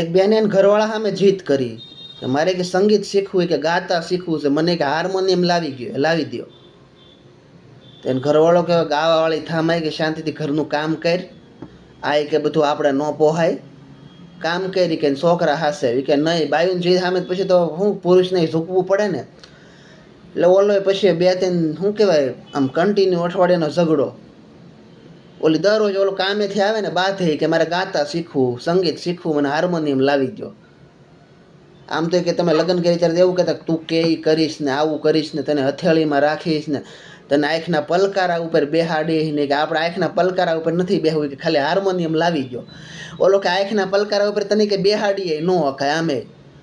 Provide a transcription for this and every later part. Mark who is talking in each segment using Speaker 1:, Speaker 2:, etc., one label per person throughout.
Speaker 1: એક બેને એને ઘરવાળા સામે જીત કરી કે મારે કે સંગીત શીખવું કે ગાતા શીખવું છે, મને કે હાર્મોનિયમ લાવી દો. તો એને ઘરવાળો કે ગાવાવાળી થામાય કે શાંતિથી ઘરનું કામ કર, આ કે બધું આપણે ન પોહાય, કામ કરી કે છોકરા હાસે કે નહીં બાયું જીત સામે પછી તો શું પુરુષને ઝૂકવું પડે ને. એટલે ઓલો પછી બે ત્રણ શું કહેવાય આમ કન્ટિન્યુ અઠવાડિયાનો ઝઘડો. ઓલી દરરોજ ઓલો કામેથી આવે ને બાધે કે મારે ગાતા શીખવું, સંગીત શીખવું, મને હાર્મોનિયમ લાવી દો. આમ તો કે તમે લગ્ન કરી ત્યારે એવું કહેતા તું કે કરીશ ને આવું કરીશ ને તને હથેળીમાં રાખીશ ને તને આંખના પલકારા ઉપર બેહાડીશ ને કે આપણે આંખના પલકારા ઉપર નથી બેહવું કે ખાલી હાર્મોનિયમ લાવી દો. ઓલો કે આંખના પલકારા ઉપર તને કે બેહાડીએ ન હકાય, આમે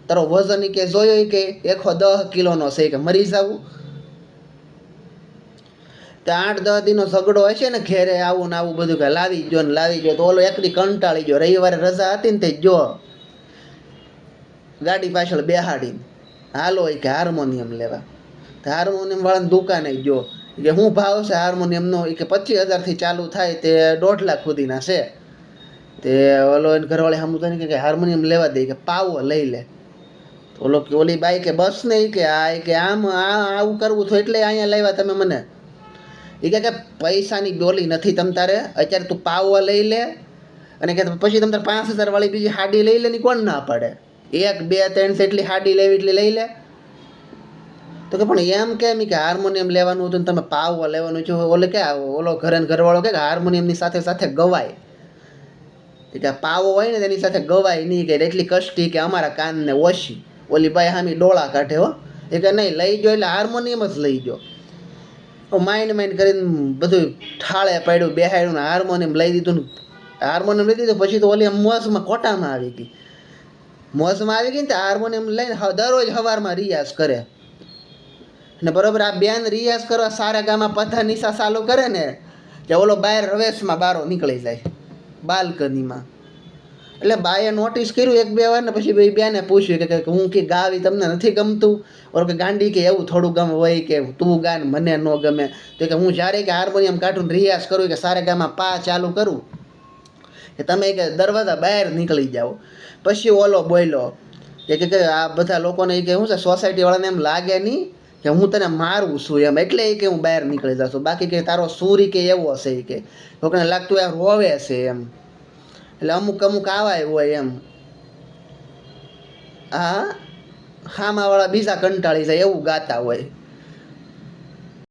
Speaker 1: તારો વજન કે જોયો કે 110 કિલોનો છે કે મરી જવું. તો 8-10 દિનનો ઝઘડો હશે ને ઘેરે આવું ને આવું બધું કે લાવી ગયો ને લાવી ગયો. તો ઓલો એકદી કંટાળી ગયો, રવિવારે રજા હતી ને તે જો ગાડી પાછળ બેહાડીને હાલો કે હાર્મોનિયમ લેવા. તો હાર્મોનિયમ વાળાની દુકાને ગયો કે શું ભાવ છે હાર્મોનિયમનો, કે 25,000 ચાલુ થાય તે 1.5 લાખ સુધીના છે. તે ઓલો એને ઘરવાળી સમજતા કે હાર્મોનિયમ લેવા દે કે પાવો લઈ લે. ઓલો કે ઓલી બાઈ કે બસ નહીં કે આ કે આમ આવું કરવું તો એટલે અહીંયા લાવ્યા તમે મને. એ કે પૈસાની ડોલી નથી તમ તારે, અત્યારે તું પાવો લઈ લે અને કે પછી તમ તારે 5,000 વાળી બીજી હાડી લઈ લે ને કોણ ના પાડે. 1, 2, 3 જેટલી હાડી લેવી એટલી લઈ લે. તો કે પણ એમ કેમ કે હાર્મોનિયમ લેવાનું હતું ને તમે પાવો લેવાનું છો. ઓલે કે ઓલો ઘરવાળો કે હાર્મોનિયમની સાથે સાથે ગવાય કે પાવો હોય ને તેની સાથે ગવાય નહીં કે એટલી કષ્ટી કે અમારા કાનને ઓછી. ઓલી ભાઈ હામી ડોળા કાઢે હો. એ કે નહીં લઈ ગયો એટલે હાર્મોનિયમ જ લઈ ગયો. માઇન્ડ કરીને બધું ઠાળે પાડ્યું, બેહાડ્યું ને હાર્મોનિયમ લઈ દીધું ને હાર્મોનિયમ લઈ દીધું. પછી તો ઓલી મોજમાં કોટામાં આવી ગઈ. મોજમાં આવી ગઈ ને હાર્મોનિયમ લઈને દરરોજ સવારમાં રિયાઝ કરે ને બરોબર. આ બેન રિયાઝ કરવા સારા ગામાં પથા નિશા ચાલુ કરે ને કે ઓલો બહાર રવેશમાં બારો નીકળી જાય બાલ્કનીમાં. એટલે બાએ નોટિસ કર્યું 1-2 વાર ને પછી ભાઈ બેને પૂછ્યું કે હું કે ગાવી તમને નથી ગમતું. ઓર કે ગાંડી કે એવું થોડું ગમે હોય કે તું ગાન મને ન ગમે. તો કે હું જ્યારે કે હાર્મોનિયમ કાઢું રિયાઝ કરું કે સારા ગામાં પા ચાલુ કરું કે તમે કે દરવાજા બહાર નીકળી જાઓ. પછી ઓલો બોલ્યો કે આ બધા લોકોને કે શું છે સોસાયટીવાળાને એમ લાગે નહીં કે હું તને મારું છું એમ, એટલે કે હું બહાર નીકળી જાઉં છું. બાકી કે તારો સૂરી કે એવો હશે કે લોકોને લાગતું આ રોવે છે એમ. એટલે અમુક આવાય હોય એમ. હા હામાવાળા બીજા કંટાળી જાય એવું ગાતા હોય.